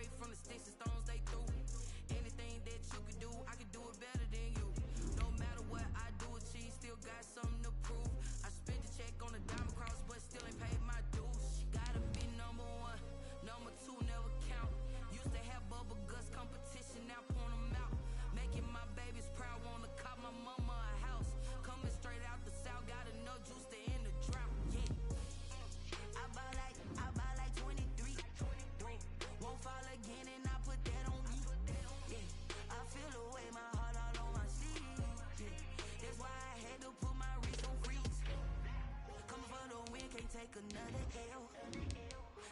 straight from the sticks and stones they threw. Anything that you could do, I could do it better than you. No matter what I do, achieve, still got something to prove. I spent the check on the diamond cross, but still ain't paid my dues. She gotta be number one, number two never count. Used to have bubble guts competition, now point them out. Making my babies proud, wanna cop my mama a house. Coming straight out the south, got enough juice to end the drought. Yeah, I buy like 23. Won't fall again, and I put that on me. Yeah, I feel the way, my heart all on my sleeve. Yeah, that's why I had to put my wrist on freeze. Coming for the win, can't take another L.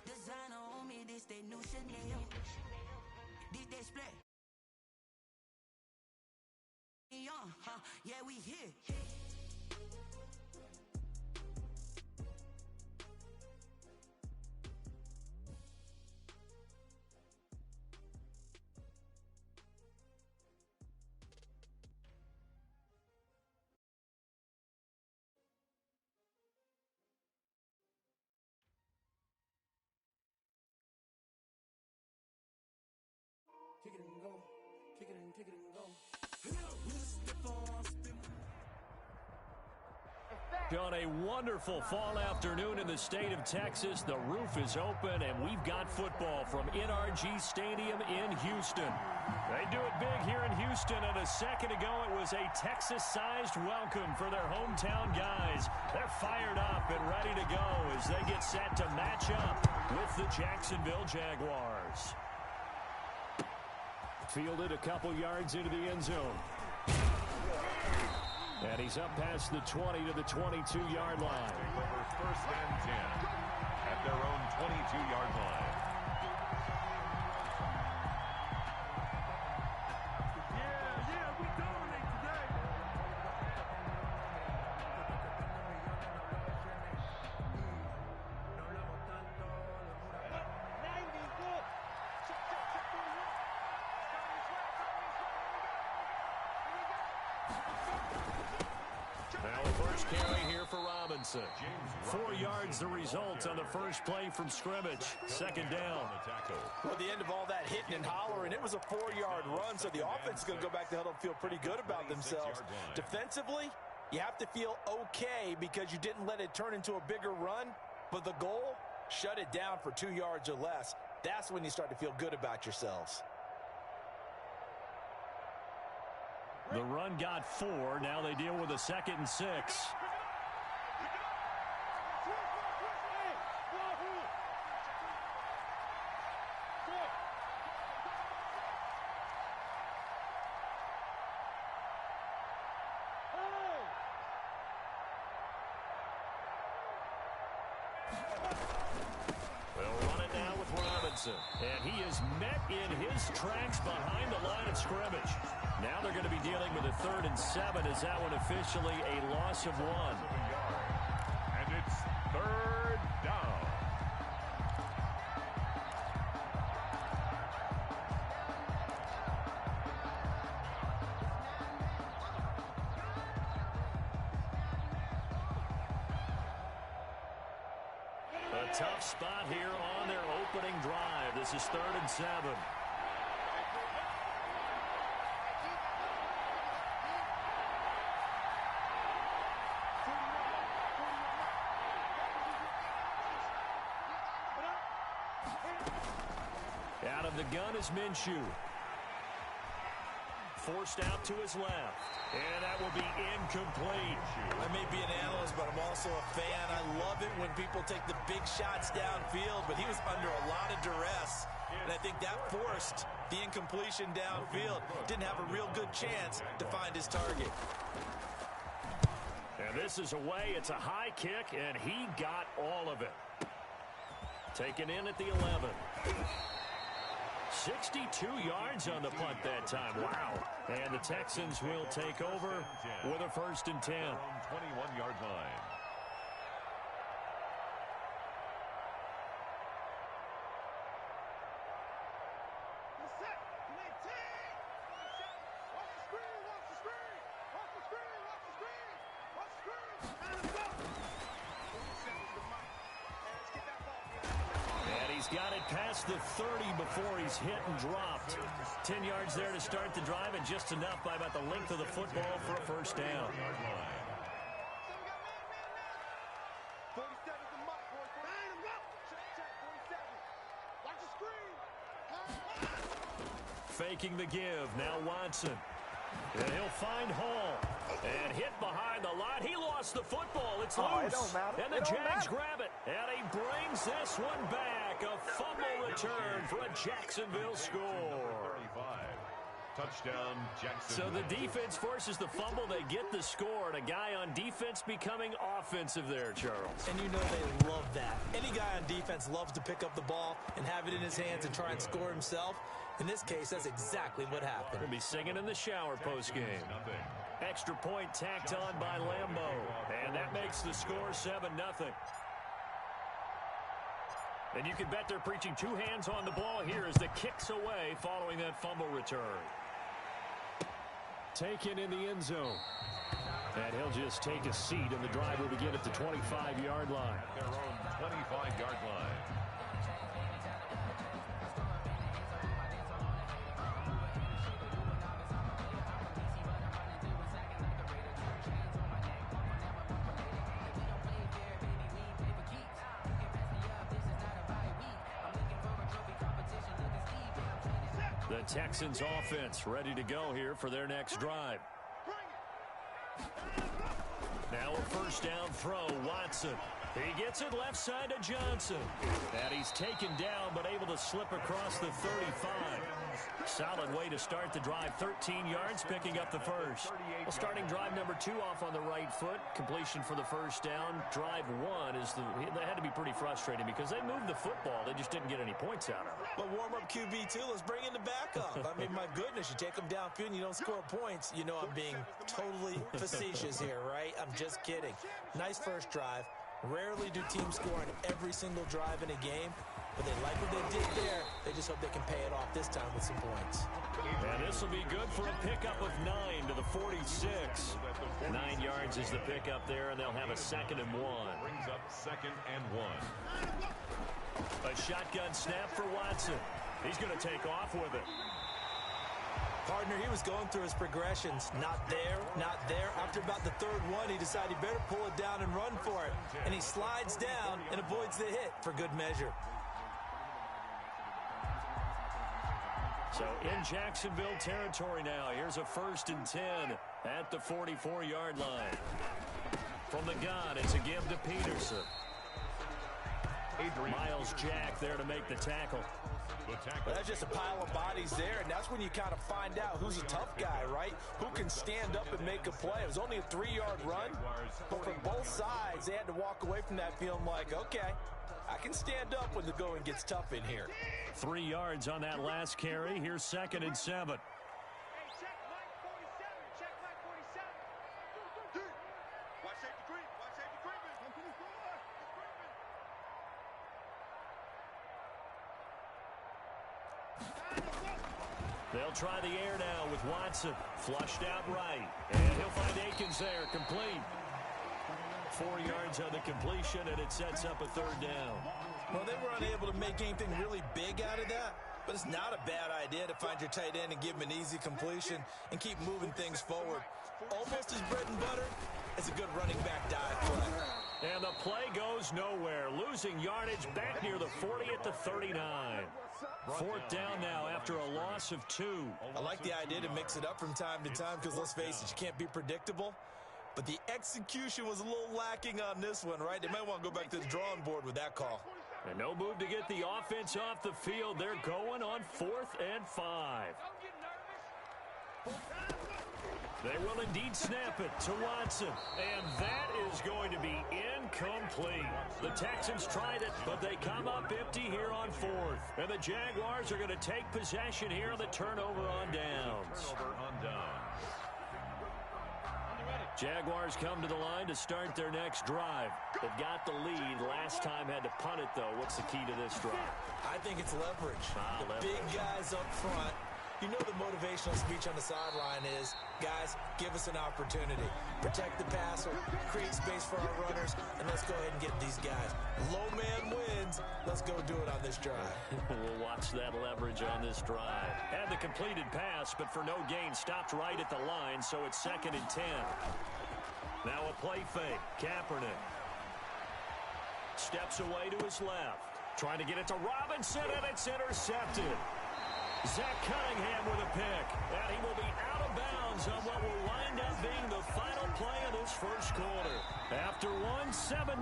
Designer on me, this that new Chanel. This that splat. Yeah, we here. Kick it and go. Kick it and go. On a wonderful fall afternoon in the state of Texas, the roof is open, and we've got football from NRG Stadium in Houston. They do it big here in Houston, and a second ago it was a Texas-sized welcome for their hometown guys. They're fired up and ready to go as they get set to match up with the Jacksonville Jaguars. Fielded a couple yards into the end zone. And he's up past the 20 to the 22-yard line. Over first and 10 at their own 22-yard line. Yeah, we dominate today. Now a first carry here for Robinson. 4 yards the result on the first play from scrimmage. Second down. Well, at the end of all that hitting and hollering, it was a 4-yard run, so the offense is going to go back to huddle and feel pretty good about themselves. Defensively, you have to feel okay because you didn't let it turn into a bigger run, but the goal, shut it down for 2 yards or less. That's when you start to feel good about yourselves. The run got 4. Now they deal with a 2nd and 6. They'll run it now with Robinson. And he is met in his tracks behind the line of scrimmage. Now they're going to be dealing with a 3rd and 7 as that one officially a loss of 1. And it's 3rd down. A tough spot here on their opening drive. This is 3rd and 7. Out of the gun is Minshew. Forced out to his left. And that will be incomplete. I may be an analyst, but I'm also a fan. I love it when people take the big shots downfield, but he was under a lot of duress. And I think that forced the incompletion downfield. Didn't have a real good chance to find his target. And this is away. It's a high kick, and he got all of it. Taken in at the 11. 62 yards on the punt that time. Wow. And the Texans will take over with a 1st and 10. 21-yard line. got it past the 30 before he's hit and dropped. 10 yards there to start the drive, and just enough by about the length of the football for a first down. Faking the give. Now Watson. And he'll find Hall. And hit behind the line. He lost the football. It's loose. It don't matter. And the Jags grab it. And he brings this one back. A fumble return for a Jacksonville score. 35. Touchdown, Jacksonville. So the defense forces the fumble. They get the score. And a guy on defense becoming offensive there, Charles. And you know they love that. Any guy on defense loves to pick up the ball and have it in his hands and try and score himself. In this case, that's exactly what happened. We'll be singing in the shower postgame. Extra point tacked on by Lambeau. And that makes the score 7-0. And you can bet they're preaching two hands on the ball here as the kick's away following that fumble return. Taken in the end zone. And he'll just take a seat, and the drive will begin at the 25-yard line. Their own 25-yard line. The Texans offense ready to go here for their next drive. Now a first down throw, Watson. He gets it left side to Johnson. And he's taken down but able to slip across the 35. Solid way to start the drive. 13 yards, picking up the first. Well, starting drive number 2 off on the right foot. Completion for the first down. Drive 1 is they had to be pretty frustrating because they moved the football. They just didn't get any points out of it. But warm-up QB2, let's bring in the backup. I mean, my goodness, you take them downfield and you don't score points. You know I'm being totally facetious here, right? I'm just kidding. Nice first drive. Rarely do teams score on every single drive in a game, but they like what they did there. They just hope they can pay it off this time with some points. And this will be good for a pickup of 9 to the 46. 9 yards is the pickup there, and they'll have a 2nd and 1. Brings up 2nd and 1. A shotgun snap for Watson. He's going to take off with it. Partner, he was going through his progressions. Not there, not there. After about the 3rd one, he decided he better pull it down and run for it. And he slides down and avoids the hit for good measure. So in Jacksonville territory now. Here's a 1st and 10 at the 44-yard line. From the gun, it's a give to Peterson. Miles Jack there to make the tackle. But that's just a pile of bodies there, and that's when you kind of find out who's a tough guy, right? Who can stand up and make a play. It was only a 3-yard run, but from both sides, they had to walk away from that feeling like, okay, I can stand up when the going gets tough in here. 3 yards on that last carry. Here's 2nd and 7. They'll try the air now with Watson. Flushed out right. And he'll find Akins there, complete. 4 yards on the completion, and it sets up a 3rd down. Well, they were unable to make anything really big out of that, but it's not a bad idea to find your tight end and give him an easy completion and keep moving things forward. Almost his bread and butter is a good running back dive play. And the play goes nowhere. Losing yardage back near the 40 at the 39. 4th down now after a loss of 2. I like the idea to mix it up from time to time because, let's face it, you can't be predictable. But the execution was a little lacking on this one, right? They might want to go back to the drawing board with that call. And no move to get the offense off the field. They're going on 4th and 5. They will indeed snap it to Watson. And that is going to be incomplete. The Texans tried it, but they come up empty here on 4th. And the Jaguars are going to take possession here on the turnover on downs. Jaguars come to the line to start their next drive. They've got the lead. Last time had to punt it, though. What's the key to this drive? I think it's leverage. Leverage. Big guys up front You know the motivational speech on the sideline is, guys, give us an opportunity. Protect the passer, create space for our runners, and let's go ahead and get these guys. Low man wins. Let's go do it on this drive. We'll watch that leverage on this drive. Had the completed pass, but for no gain, stopped right at the line, so it's 2nd and 10. Now a play fake. Kaepernick steps away to his left. Trying to get it to Robinson, and it's intercepted. Zach Cunningham with a pick, and he will be out of bounds on what will wind up being the final play of this first quarter. After 7-0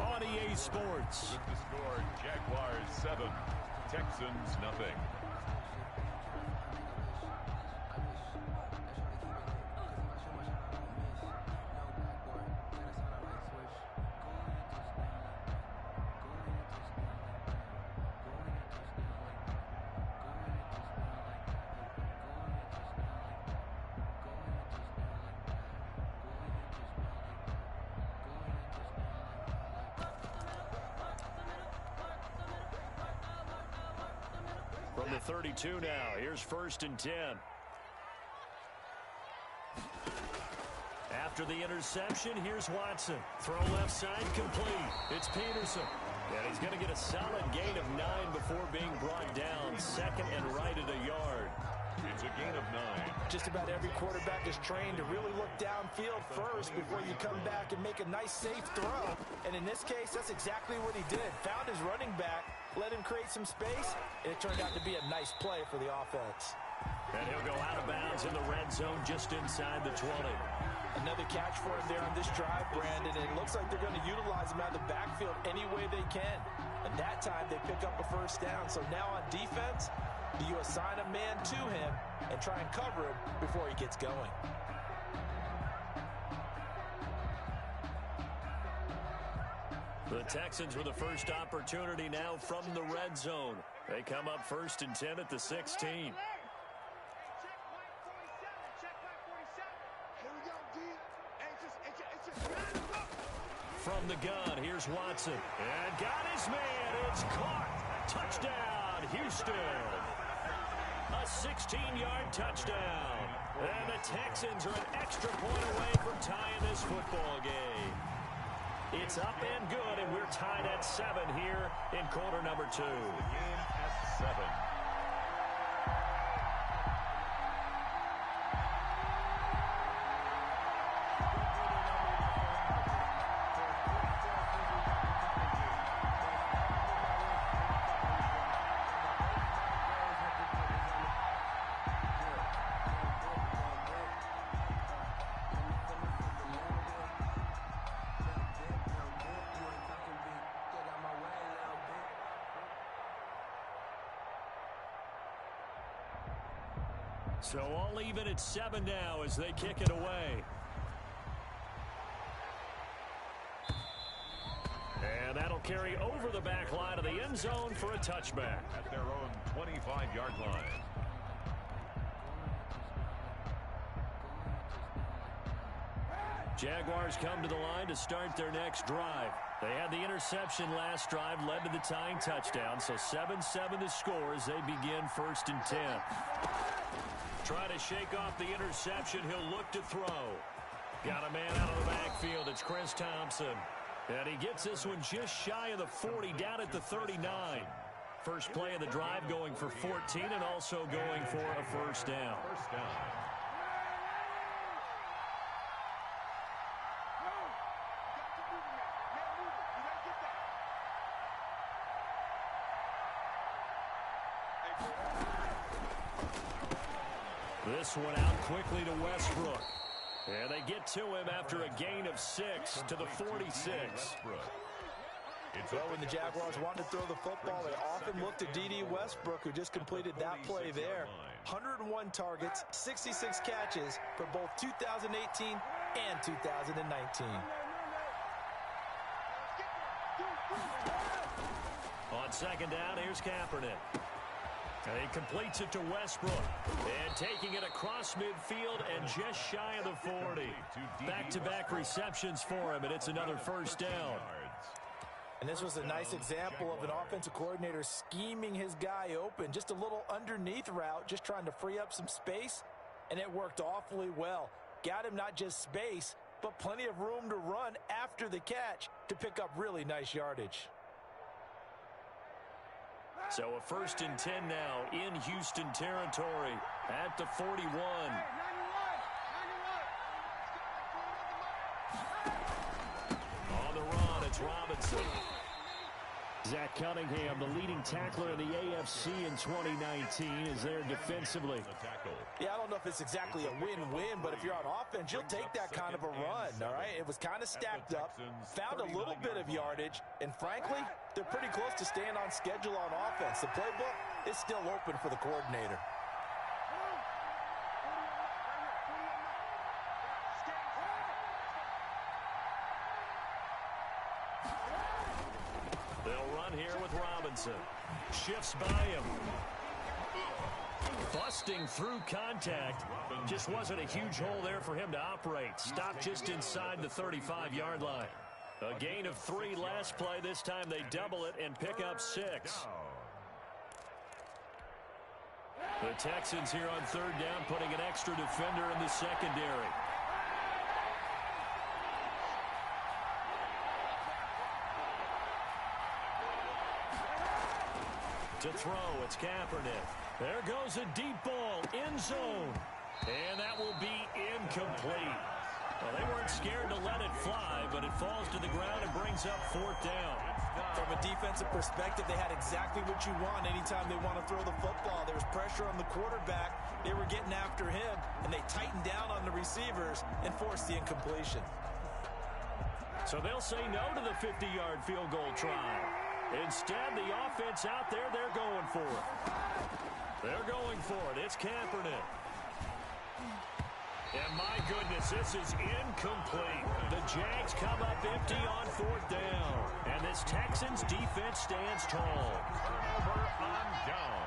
on EA Sports. With the score, Jaguars 7, Texans nothing. From the 32 now, here's 1st and 10. After the interception, here's Watson. Throw left side complete. It's Peterson. And he's going to get a solid gain of 9 before being brought down. 2nd and right at a yard. It's a gain of 9. Just about every quarterback is trained to really look downfield first before you come back and make a nice, safe throw. And in this case, that's exactly what he did. Found his running back, let him create some space, and it turned out to be a nice play for the offense. And he'll go out of bounds in the red zone just inside the 20. Another catch for him there on this drive, Brandon. It looks like they're going to utilize him out of the backfield any way they can. And that time, they pick up a first down. So now on defense, do you assign a man to him and try and cover him before he gets going? The Texans with the first opportunity now from the red zone. They come up 1st and 10 at the 16. From the gun, here's Watson. And got his man. It's caught. Touchdown, Houston. A 16-yard touchdown. And the Texans are an extra point away from tying this football game. It's up and good, and we're tied at 7 here in quarter number 2. The game at 7. So all even at 7 now as they kick it away. And that'll carry over the back line of the end zone for a touchback. At their own 25-yard line. Jaguars come to the line to start their next drive. They had the interception last drive, led to the tying touchdown. So 7-7 the score as they begin 1st and 10. Try to shake off the interception. He'll look to throw. Got a man out of the backfield. It's Chris Thompson. And he gets this one just shy of the 40, down at the 39. First play of the drive going for 14 and also going for a first down. First down. This one out quickly to Westbrook. And they get to him after a gain of 6 to the 46. Well, when the Jaguars want to throw the football, they often look to D.D. Westbrook, who just completed that play there. 101 targets, 66 catches for both 2018 and 2019. On second down, here's Kaepernick. And he completes it to Westbrook. And taking it across midfield and just shy of the 40. Back-to-back receptions for him, and it's another first down. And this was a nice example of an offensive coordinator scheming his guy open. Just a little underneath route, just trying to free up some space, and it worked awfully well. Got him not just space, but plenty of room to run after the catch to pick up really nice yardage. So a 1st and 10 now in Houston territory at the 41. On the run, it's Robinson. Zach Cunningham, the leading tackler in the AFC in 2019, is there defensively. Yeah, I don't know if it's exactly a win-win, but if you're on offense, you'll take that kind of a run, all right? It was kind of stacked up, found a little bit of yardage, and frankly, they're pretty close to staying on schedule on offense. The playbook is still open for the coordinator. They'll run here with Robinson. Shifts by him. Busting through contact. Just wasn't a huge hole there for him to operate. Stopped just inside the 35-yard line. A gain of 3 last play. This time they double it and pick up 6. The Texans here on 3rd down, putting an extra defender in the secondary. To throw, it's Kaepernick. There goes a deep ball, end zone. And that will be incomplete. Well, they weren't scared to let it fly, but it falls to the ground and brings up 4th down. From a defensive perspective, they had exactly what you want anytime they want to throw the football. There was pressure on the quarterback. They were getting after him, and they tightened down on the receivers and forced the incompletion. So they'll say no to the 50-yard field goal try. Instead, the offense out there, they're going for it. They're going for it. It's Kaepernick. And my goodness, this is incomplete. The Jags come up empty on 4th down. And this Texans defense stands tall. Turnover on down.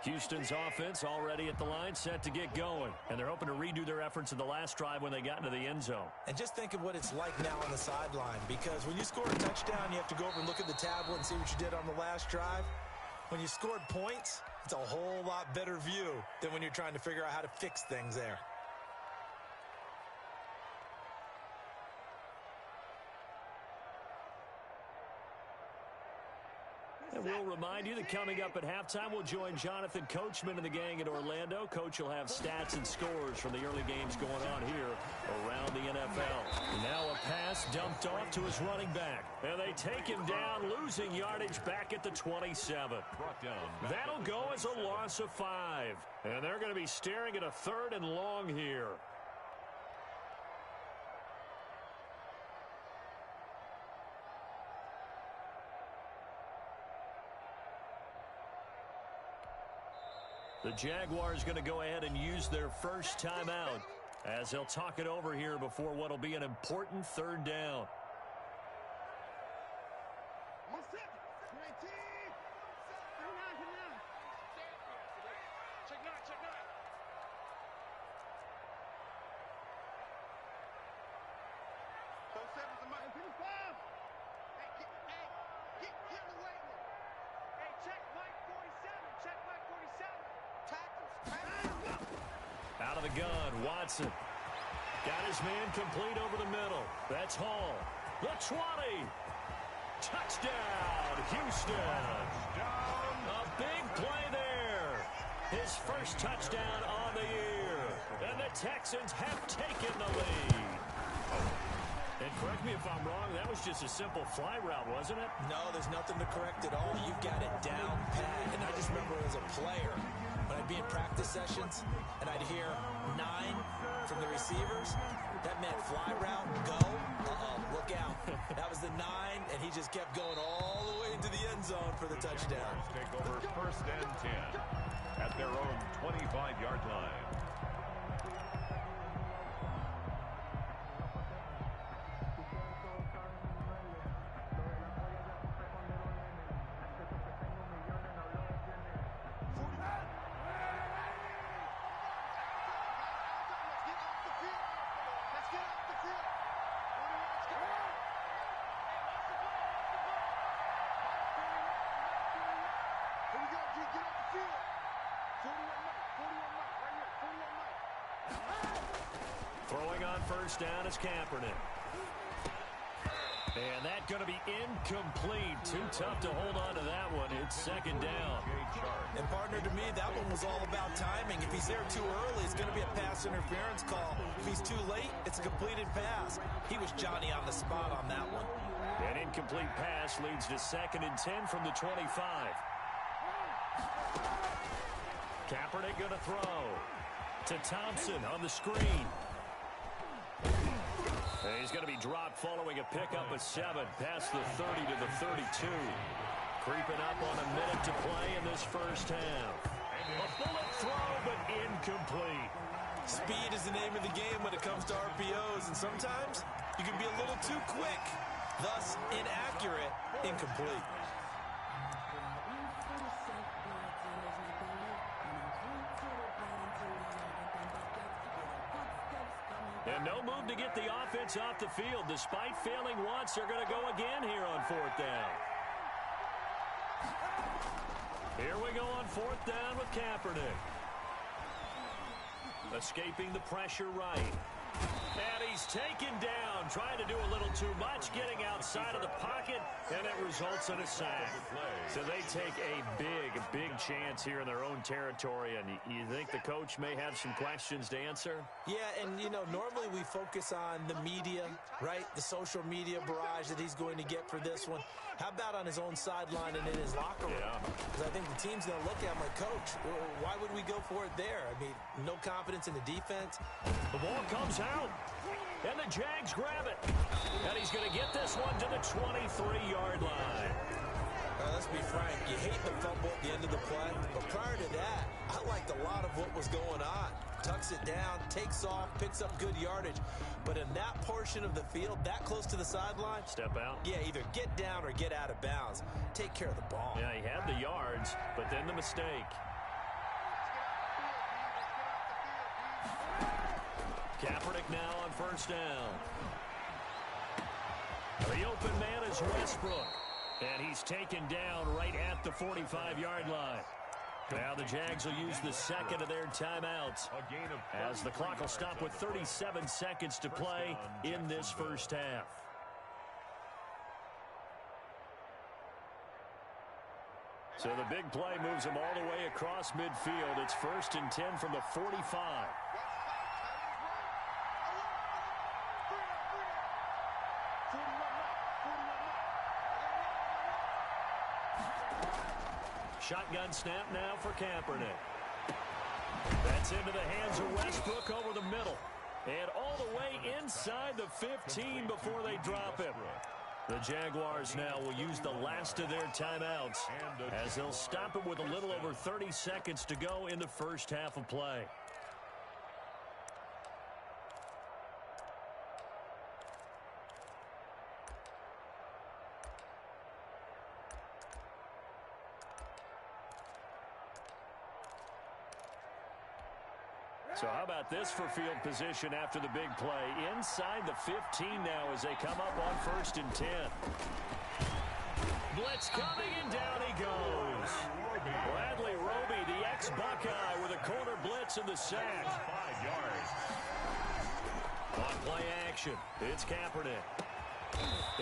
Houston's offense already at the line, set to get going. And they're hoping to redo their efforts in the last drive when they got into the end zone. And just think of what it's like now on the sideline, because when you score a touchdown, you have to go over and look at the tablet and see what you did on the last drive. When you scored points, it's a whole lot better view than when you're trying to figure out how to fix things there. And we'll remind you that coming up at halftime, we'll join Jonathan Coachman and the gang in Orlando. Coach will have stats and scores from the early games going on here around the NFL. Now a pass dumped off to his running back. And they take him down, losing yardage back at the 27. That'll go as a loss of 5. And they're going to be staring at a 3rd and long here. The Jaguars going to go ahead and use their first timeout as they'll talk it over here before what will be an important 3rd down. Out of the gun, Watson. Got his man complete over the middle. That's Hall. The 20. Touchdown, Houston. A big play there. His first touchdown on the year. And the Texans have taken the lead. And correct me if I'm wrong, that was just a simple fly route, wasn't it? No, there's nothing to correct at all. You've got it down pat. And I just remember as a player, when I'd be in practice sessions and I'd hear 9 from the receivers, That meant fly route, go. Look out. That was the 9, and he just kept going all the way into the end zone for the touchdown. Take over 1st and 10 at their own 25-yard line. Throwing on 1st down is Kaepernick. And that's going to be incomplete. Too tough to hold on to that one. It's 2nd down. And partner, to me, that one was all about timing. If he's there too early, it's going to be a pass interference call. If he's too late, it's a completed pass. He was Johnny on the spot on that one. An incomplete pass leads to 2nd and 10 from the 25. Kaepernick going to throw to Thompson on the screen. And he's going to be dropped following a pickup of 7 past the 30 to the 32. Creeping up on a minute to play in this first half. A bullet throw, but incomplete. Speed is the name of the game when it comes to RPOs, and sometimes you can be a little too quick. Thus, inaccurate, incomplete. And no move to get the offense off the field. Despite failing once, they're going to go again here on 4th down. Here we go on 4th down with Kaepernick. Escaping the pressure right. And he's taken down, trying to do a little too much, getting outside of the pocket, and it results in a sack. So they take a big chance here in their own territory, and you think the coach may have some questions to answer? Yeah, and, you know, normally we focus on the media, right? The social media barrage that he's going to get for this one. How about on his own sideline and in his locker room? Because I think the team's going to look at him like, Coach, why would we go for it there? I mean, no confidence in the defense. The ball comes out, and the Jags grab it. And he's going to get this one to the 23-yard line. Let's be frank, you hate the fumble at the end of the play, but prior to that, I liked a lot of what was going on. Tucks it down, takes off, picks up good yardage. But in that portion of the field, that close to the sideline, step out. Yeah, either get down or get out of bounds. Take care of the ball. Yeah, he had the yards, but then the mistake. Kaepernick now on 1st down. The open man is Westbrook. And he's taken down right at the 45-yard line. Now the Jags will use the 2nd of their timeouts, as the clock will stop with 37 seconds to play in this first half. So the big play moves them all the way across midfield. It's 1st and 10 from the 45. Shotgun snap now for Kaepernick. That's into the hands of Westbrook over the middle. And all the way inside the 15 before they drop him. The Jaguars now will use the last of their timeouts, as they'll stop him with a little over 30 seconds to go in the first half of play. So how about this for field position after the big play? Inside the 15 now as they come up on 1st and 10. Blitz coming, and down he goes. Bradley Roby, the ex-Buckeye, with a corner blitz in the sack. 5 yards. On play action, it's Kaepernick.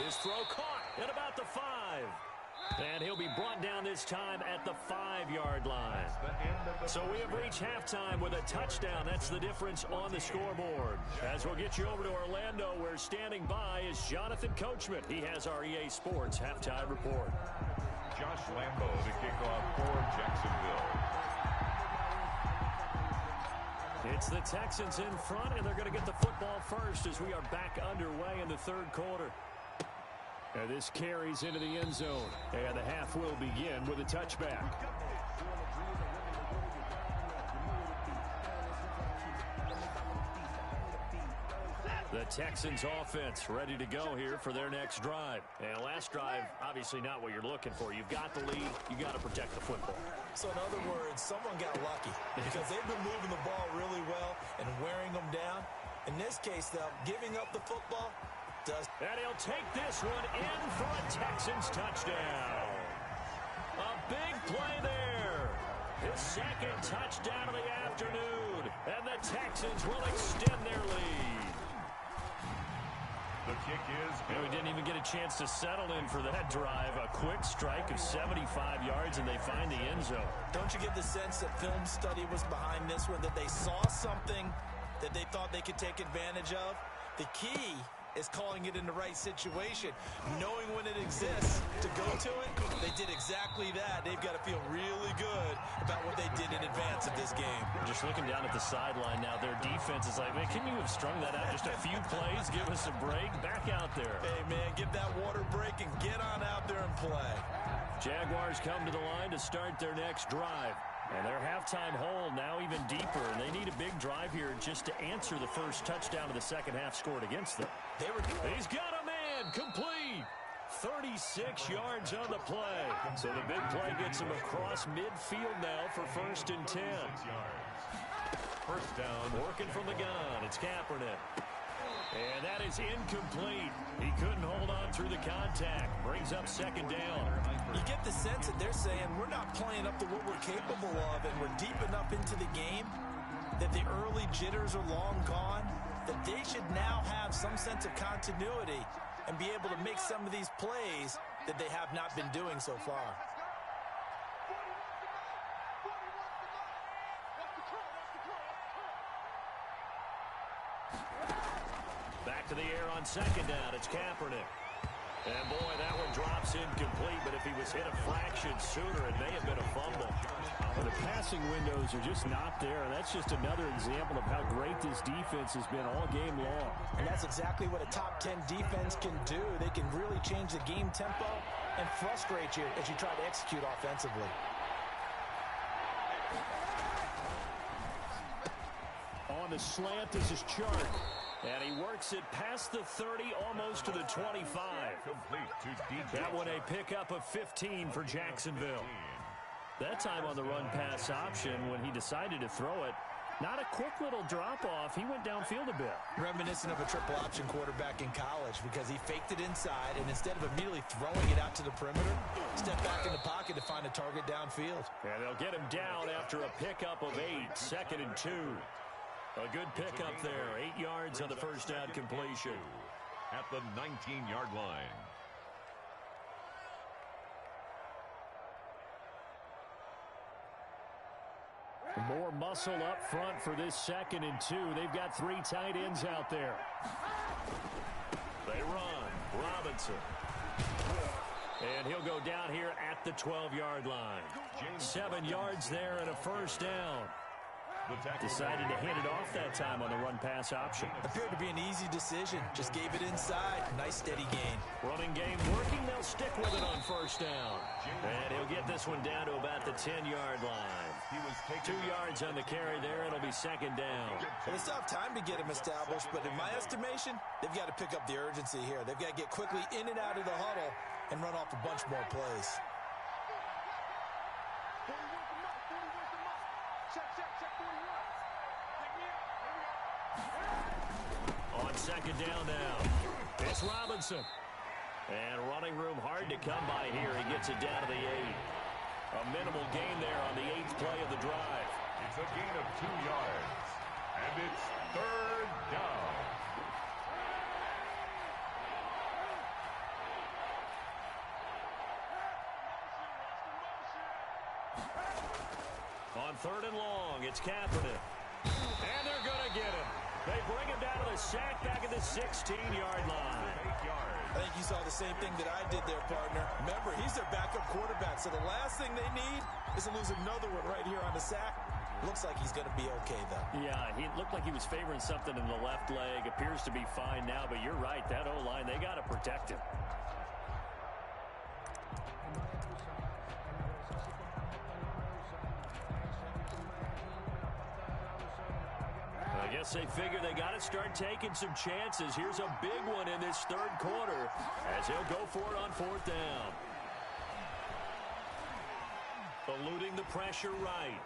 His throw caught at about the 5. And he'll be brought down this time at the 5-yard line. So we have reached halftime with a touchdown. That's the difference on the scoreboard. As we'll get you over to Orlando, where standing by is Jonathan Coachman. He has our EA Sports halftime report. Josh Lambo to kick off for Jacksonville. It's the Texans in front, and they're going to get the football first as we are back underway in the third quarter. And this carries into the end zone, and the half will begin with a touchback. The Texans offense ready to go here for their next drive. And last drive, obviously not what you're looking for. You've got the lead. You got to protect the football. So in other words, someone got lucky because they've been moving the ball really well and wearing them down. In this case, though, giving up the football does. And he'll take this one in for a Texans touchdown. A big play there. His second touchdown of the afternoon. And the Texans will extend their lead. The kick is good. And we didn't even get a chance to settle in for that drive. A quick strike of 75 yards, and they find the end zone. Don't you get the sense that film study was behind this one, that they saw something that they thought they could take advantage of? The key is calling it in the right situation, knowing when it exists to go to it. They did exactly that. They've got to feel really good about what they did in advance of this game. Just looking down at the sideline now, their defense is like, man, can you have strung that out just a few plays? Give us a break. Back out there. Hey, man, give that water break and get on out there and play. Jaguars come to the line to start their next drive. And their halftime hole now even deeper. And they need a big drive here just to answer the first touchdown of the second half scored against them. He's got a man complete. 36 yards on the play. So the big play gets him across midfield now for 1st and 10. First down. Working from the gun. It's Kaepernick. And that is incomplete. He couldn't hold on through the contact. Brings up 2nd down. You get the sense that they're saying we're not playing up to what we're capable of, and we're deep enough into the game that the early jitters are long gone, that they should now have some sense of continuity and be able to make some of these plays that they have not been doing so far. Back to the air on 2nd down. It's Kaepernick. And, boy, that one drops incomplete, but if he was hit a fraction sooner, it may have been a fumble. Well, the passing windows are just not there, and that's just another example of how great this defense has been all game long. And that's exactly what a top 10 defense can do. They can really change the game tempo and frustrate you as you try to execute offensively. On the slant, this is Chart. And he works it past the 30, almost to the 25. Complete to DJ. That one a pickup of 15 for Jacksonville. That time on the run-pass option when he decided to throw it. Not a quick little drop-off. He went downfield a bit. Reminiscent of a triple option quarterback in college because he faked it inside, and instead of immediately throwing it out to the perimeter, stepped back in the pocket to find a target downfield. And they'll get him down after a pickup of 8, 2nd and 2. A good pickup there. 8 yards on the first down completion. At the 19-yard line. More muscle up front for this 2nd and 2. They've got 3 tight ends out there. They run. Robinson. And he'll go down here at the 12-yard line. 7 yards there and a first down. Decided to hand it off that time on the run-pass option. Appeared to be an easy decision. Just gave it inside. Nice steady gain. Running game working. They'll stick with it on first down. And he'll get this one down to about the 10-yard line. 2 yards on the carry there. It'll be 2nd down. Well, they still have time to get him established, but in my estimation, they've got to pick up the urgency here. They've got to get quickly in and out of the huddle and run off a bunch more plays. On 2nd down now, it's Robinson. And running room hard to come by here. He gets it down to the 8. A minimal gain there on the 8th play of the drive. It's a gain of 2 yards. And it's 3rd down. On 3rd and long, it's Kaepernick. And they're going to get him. They bring him down to the sack back at the 16-yard line. 8 yards. I think you saw the same thing that I did there, partner. Remember, he's their backup quarterback, so the last thing they need is to lose another one right here on the sack. Looks like he's going to be okay, though. Yeah, he looked like he was favoring something in the left leg. Appears to be fine now, but you're right. That O-line, they got to protect him. I guess they figure they got to start taking some chances. Here's a big one in this third quarter as he'll go for it on 4th down. Eluding the pressure right.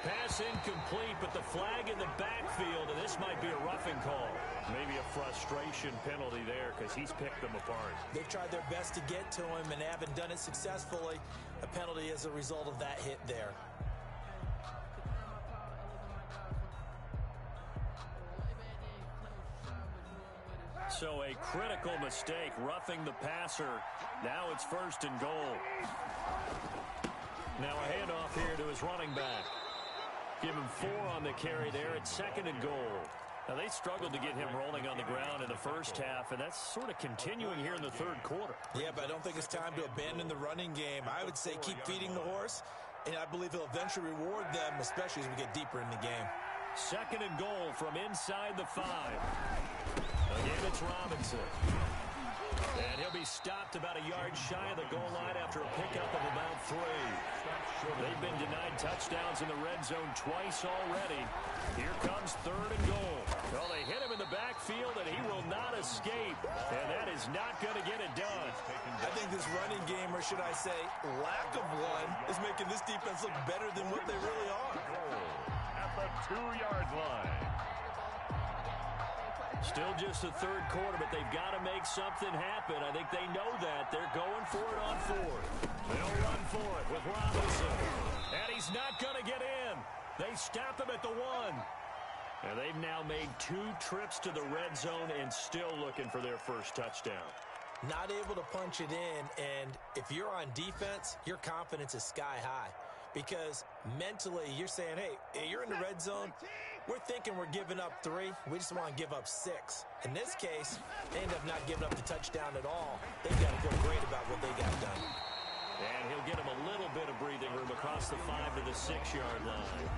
Pass incomplete, but the flag in the backfield, and this might be a roughing call. Maybe a frustration penalty there because he's picked them apart. They've tried their best to get to him and haven't done it successfully. A penalty as a result of that hit there. So a critical mistake, roughing the passer. Now it's 1st and goal. Now a handoff here to his running back. Give him 4 on the carry there at 2nd and goal. Now they struggled to get him rolling on the ground in the first half, and that's sort of continuing here in the third quarter. Yeah, but I don't think it's time to abandon the running game. I would say keep feeding the horse, and I believe he'll eventually reward them, especially as we get deeper in the game. 2nd and goal from inside the 5. Again, it's Robinson. And he'll be stopped about a yard shy of the goal line after a pickup of about 3. They've been denied touchdowns in the red zone twice already. Here comes 3rd and goal. Well, they hit him in the backfield, and he will not escape. And that is not going to get it done. I think this running game, or should I say lack of one, is making this defense look better than what they really are. At the 2-yard line. Still just the third quarter, but they've got to make something happen. I think they know that. They're going for it on 4th. They'll run for it with Robinson. And he's not going to get in. They stop him at the 1. And they've now made 2 trips to the red zone and still looking for their first touchdown. Not able to punch it in, and if you're on defense, your confidence is sky high. Because mentally, you're saying, hey, you're in the red zone. We're thinking we're giving up 3. We just want to give up 6. In this case, they end up not giving up the touchdown at all. They've got to feel great about what they got done. And he'll get him a little bit of breathing room across the 5 to the 6-yard line.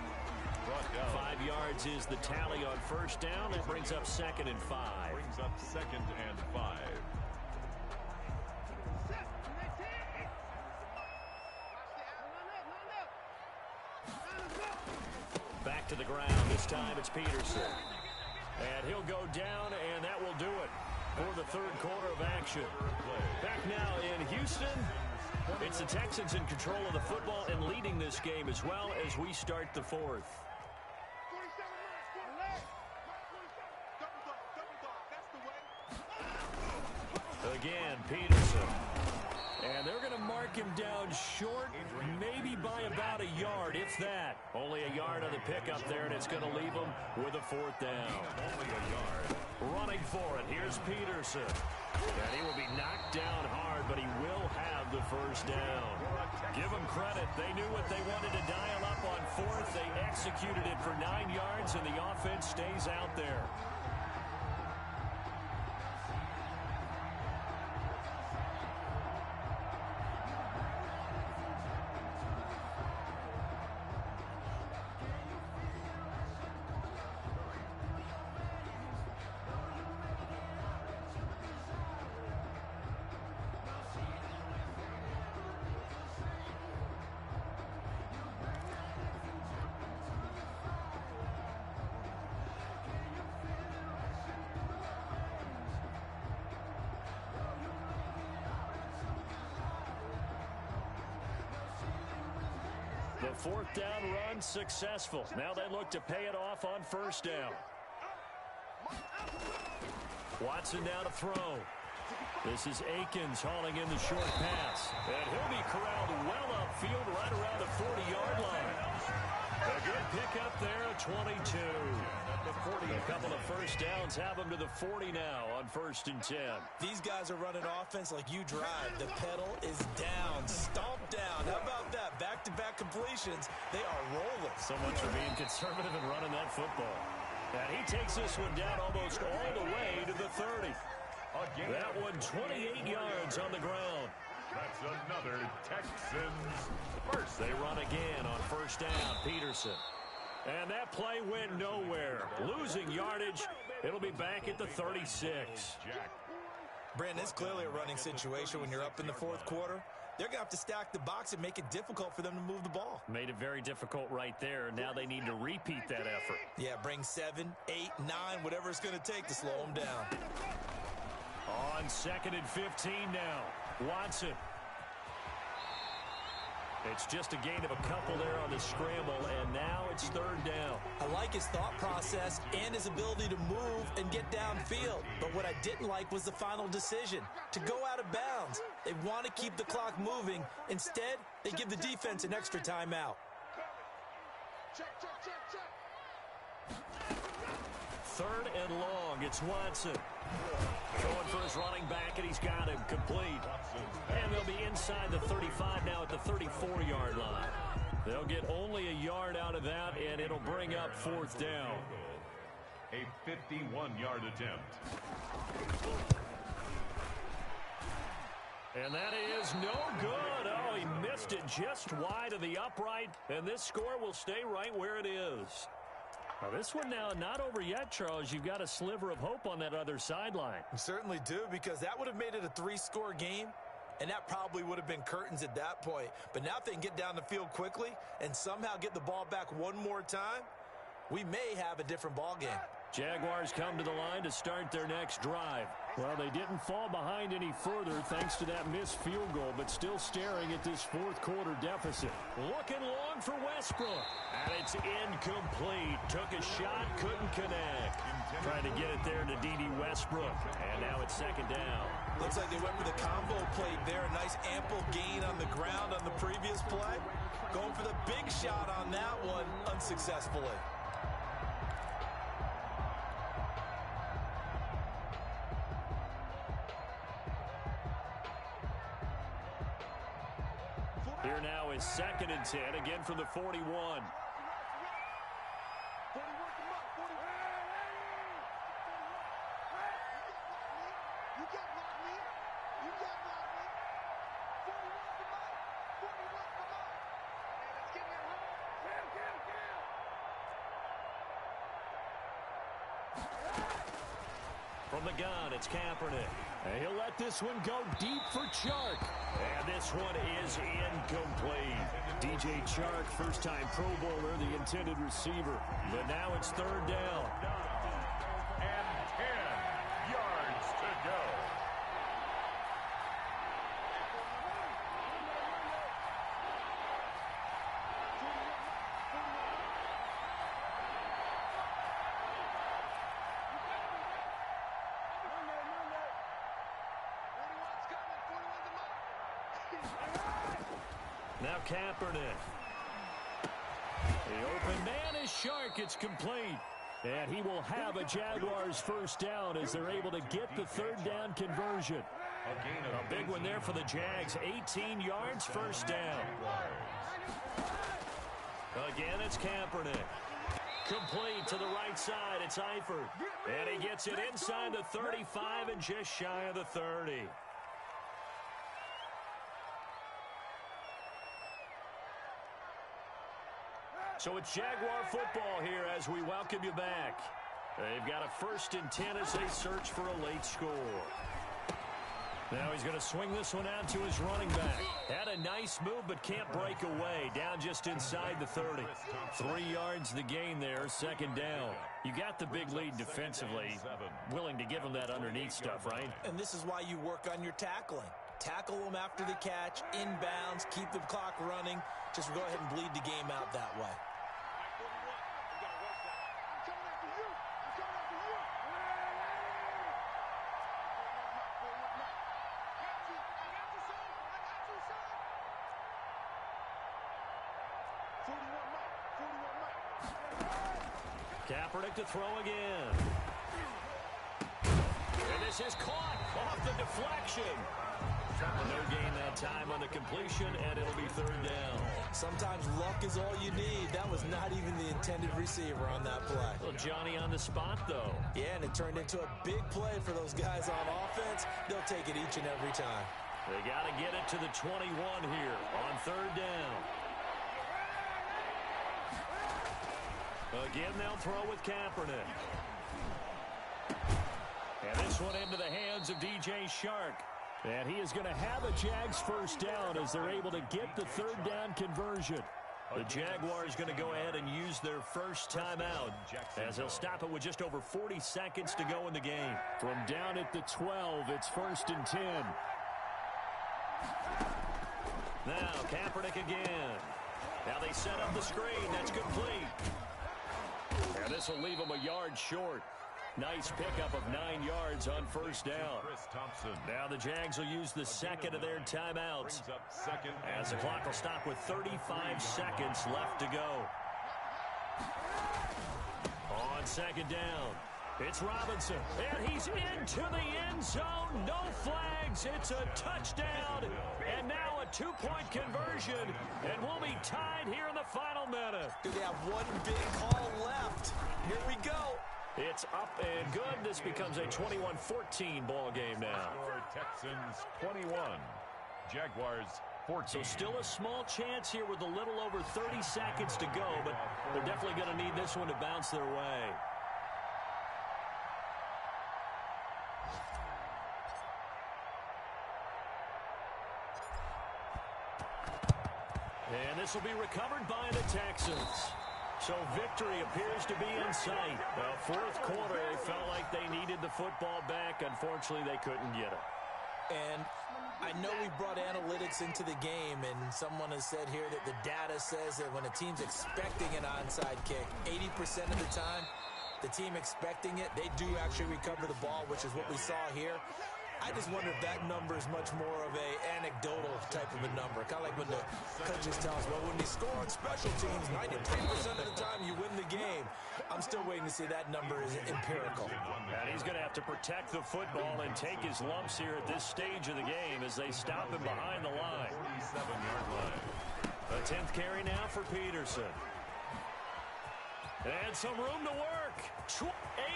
5 yards is the tally on 1st down. That brings up 2nd and 5. Brings up 2nd and 5. Back to the ground. This time it's Peterson. And he'll go down, and that will do it for the third quarter of action. Back now in Houston. It's the Texans in control of the football and leading this game as well as we start the 4th. Again, Peterson. And they're going to mark him down short, maybe by about a yard, if that. Only a yard on the pickup there, and it's going to leave him with a 4th down. Only a yard. Running for it, here's Peterson. And he will be knocked down hard, but he will have the first down. Give them credit. They knew what they wanted to dial up on 4th. They executed it for 9 yards, and the offense stays out there. The 4th down run successful. Now they look to pay it off on 1st down. Watson now to throw. This is Akins hauling in the short pass. And he'll be corralled well upfield right around the 40-yard line. A good pickup there at 22. A couple of first downs have them to the 40 now on 1st and 10. These guys are running offense like you drive. The pedal is down, stomped down. How about that? Back-to-back completions. They are rolling. So much for being conservative and running that football. And he takes this one down almost all the way to the 30. That one 28 yards on the ground. That's another Texans first. They run again on 1st down. Peterson. And that play went nowhere. Losing yardage. It'll be back at the 36. Brandon, it's clearly a running situation when you're up in the fourth quarter. They're going to have to stack the box and make it difficult for them to move the ball. Made it very difficult right there. Now they need to repeat that effort. Yeah, bring 7, 8, 9, whatever it's going to take to slow them down. On 2nd and 15 now. Watson. It's just a gain of a couple there on the scramble, and now it's 3rd down. I like his thought process and his ability to move and get downfield. But what I didn't like was the final decision, to go out of bounds. They want to keep the clock moving. Instead, they give the defense an extra timeout. 3rd and long. It's Watson. Going for his running back, and he's got him complete. And they'll be inside the 35 now at the 34-yard line. They'll get only a yard out of that, and it'll bring up 4th down. A 51-yard attempt. And that is no good. Oh, he missed it just wide of the upright, and this score will stay right where it is. Now, this one now not over yet, Charles. You've got a sliver of hope on that other sideline. You certainly do, because that would have made it a 3-score game, and that probably would have been curtains at that point. But now if they can get down the field quickly and somehow get the ball back one more time, we may have a different ball game. Jaguars come to the line to start their next drive. Well, they didn't fall behind any further thanks to that missed field goal, but still staring at this fourth quarter deficit. Looking long for Westbrook. And it's incomplete. Took a shot, couldn't connect. Trying to get it there to D.D. Westbrook. And now it's 2nd down. Looks like they went for the combo play there. A nice ample gain on the ground on the previous play. Going for the big shot on that one unsuccessfully. Here now is 2nd and 10, again from the 41. From the gun, it's Kaepernick. And he'll let this one go deep for Chark. And this one is incomplete. DJ Chark, first-time Pro Bowler, the intended receiver. But now it's 3rd down. And 10 yards to go. Now Kaepernick. The open man is Chark. It's complete. And he will have a Jaguars first down as they're able to get the 3rd down conversion. A big one there for the Jags. 18 yards, first down. Again, it's Kaepernick. Complete to the right side. It's Eifert. And he gets it inside the 35 and just shy of the 30. So it's Jaguar football here as we welcome you back. They've got a 1st and 10 as they search for a late score. Now he's going to swing this one out to his running back. Had a nice move but can't break away. Down just inside the 30. 3 yards the gain there, 2nd down. You got the big lead defensively. Willing to give him that underneath stuff, right? And this is why you work on your tackling. Tackle them after the catch, inbounds, keep the clock running. Just go ahead and bleed the game out that way. Kaepernick to throw again. And this is caught off the deflection. No gain that time on the completion, and it'll be 3rd down. Sometimes luck is all you need. That was not even the intended receiver on that play. Well, Johnny on the spot, though. Yeah, and it turned into a big play for those guys on offense. They'll take it each and every time. They got to get it to the 21 here on 3rd down. Again, they'll throw with Kaepernick. And this one into the hands of DJ Shark. And he is going to have a Jags first down as they're able to get the third down conversion. The Jaguars going to go ahead and use their first timeout as they'll stop it with just over 40 seconds to go in the game. From down at the 12, it's 1st and 10. Now Kaepernick again. Now they set up the screen. That's complete. And this will leave them a yard short. Nice pickup of 9 yards on first down. Now the Jags will use the second of their timeouts as the clock will stop with 35 seconds left to go. On second down, it's Robinson, and he's into the end zone. No flags. It's a touchdown, and now a 2-point conversion, and we'll be tied here in the final minute. Do they have one big call left? Here we go. It's up and good. This becomes a 21-14 ball game now. Texans 21, Jaguars 14. So still a small chance here with a little over 30 seconds to go, but they're definitely going to need this one to bounce their way. And this will be recovered by the Texans. So victory appears to be in sight. Well, fourth quarter, they felt like they needed the football back. Unfortunately, they couldn't get it. And I know we brought analytics into the game, and someone has said here that the data says that when a team's expecting an onside kick, 80% of the time, the team expecting it, they do actually recover the ball, which is what we saw here. I just wonder if that number is much more of a anecdotal type of a number. Kind of like when the coaches tell us, well, when they score on special teams, 93% of the time you win the game. I'm still waiting to see that number is empirical. And he's going to have to protect the football and take his lumps here at this stage of the game as they stop him behind the line. 47-yard line. A 10th carry now for Peterson. And some room to work.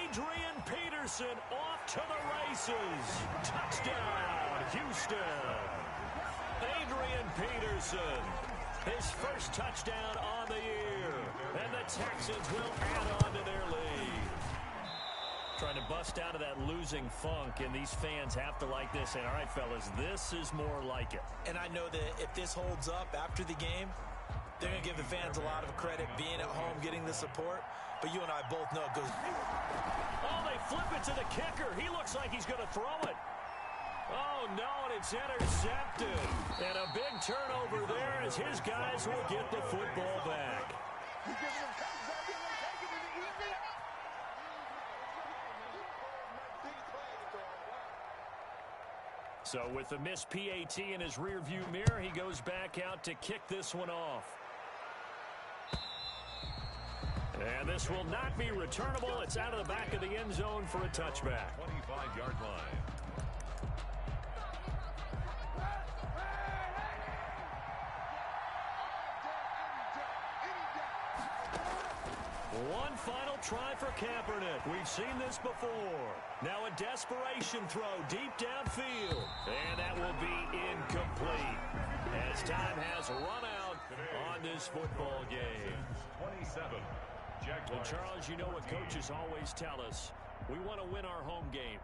Adrian Peterson off to the races. Touchdown, Houston. Adrian Peterson, his first touchdown on the year. And the Texans will add on to their lead. Trying to bust out of that losing funk, and these fans have to like this. And all right, fellas, this is more like it. And I know that if this holds up after the game, they're going to give the fans a lot of credit being at home, getting the support. But you and I both know it goes. Oh, they flip it to the kicker. He looks like he's going to throw it. Oh, no, and it's intercepted. And a big turnover there as his guys will get the football back. So with the missed PAT in his rearview mirror, he goes back out to kick this one off. And this will not be returnable. It's out of the back of the end zone for a touchback. 25-yard line. One final try for Kaepernick. We've seen this before. Now a desperation throw deep downfield. And that will be incomplete as time has run out on this football game. 27. And Charles, you know what coaches always tell us. We want to win our home game.